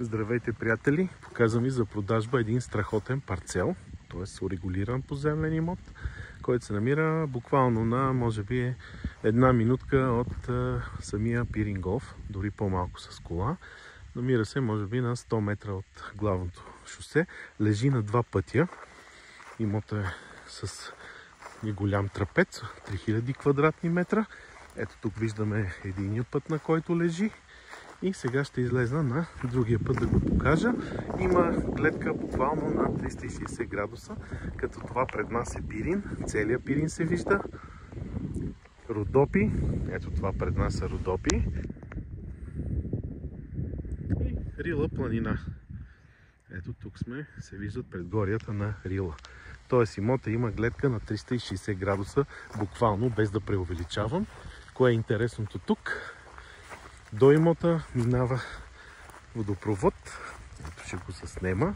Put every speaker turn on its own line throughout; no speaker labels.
Здравейте, приятели! Показвам ви за продажба един страхотен парцел, т.е. урегулиран поземлен имот, който се намира буквално на, може би, една минутка от самия Пирингов, дори по-малко с кола. Намира се, може би, на 100 метра от главното шосе. Лежи на два пътя. Имотът е с голям трапец, 3000 квадратни метра. Ето тук виждаме единия път, на който лежи. И сега ще излезна на другия път да го покажа. Има гледка буквално на 360 градуса, като това пред нас е Пирин. Целият Пирин се вижда. Родопи. Ето това пред нас са Родопи. И Рила планина. Ето тук сме, се виждат предгорията на Рила. Тоест имота има гледка на 360 градуса, буквално, без да преувеличавам. Кое е интересното тук? До имота минава водопровод, ето ще го заснема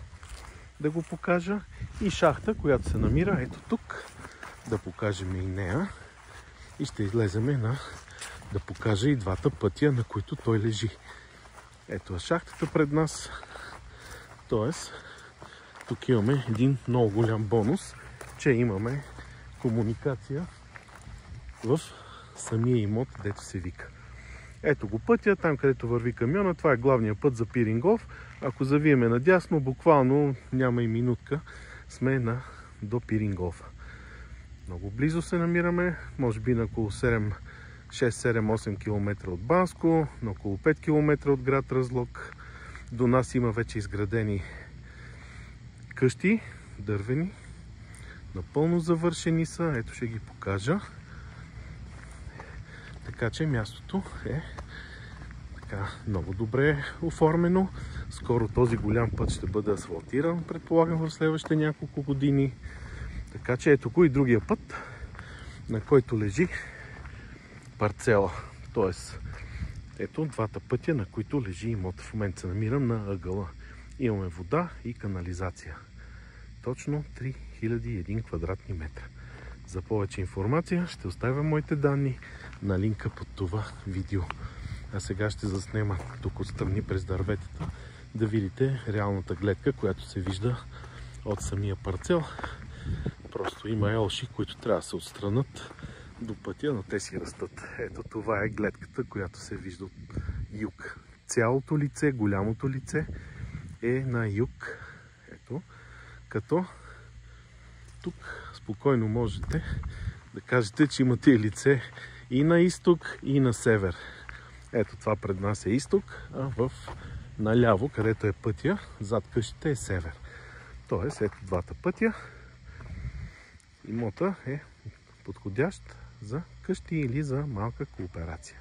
да го покажа, и шахта, която се намира ето тук, да покажем и нея, и ще излеземе да покажа и двата пътя, на които той лежи. Ето е шахтата пред нас, т.е. тук имаме един много голям бонус, че имаме комуникация в самия имот, дето се вика. Ето го пътя, там където върви камиона, това е главният път за Пирингов. Ако завиеме надясно, буквално няма и минутка, сме до Пирингов. Много близо се намираме, може би на около 6-7-8 км от Банско, на около 5 км от град Разлог. До нас има вече изградени къщи, дървени, напълно завършени са, ето ще ги покажа. Така че мястото е много добре оформено. Скоро този голям път ще бъде асфалтиран, предполагам, в следващите няколко години. Така че ето го и другия път, на който лежи парцела. Тоест, ето двата пътя, на които лежи имот. В момента се намирам на ъгъла. Имаме вода и канализация. Точно 3001 квадратни метра. За повече информация ще оставя моите данни на линка под това видео. А сега ще заснема тук отстрани през дърветата, да видите реалната гледка, която се вижда от самия парцел. Просто има елши, които трябва да се отстранат до пътя, но те си растат. Ето това е гледката, която се вижда от юг. Цялото лице, голямото лице е на юг. Ето, като тук спокойно можете да кажете, че имате лице и на изток, и на север. Ето това пред нас е изток, а наляво, където е пътя, зад къщите е север. Тоест, ето двата пътя. Имота е подходящ за къщи или за малка кооперация.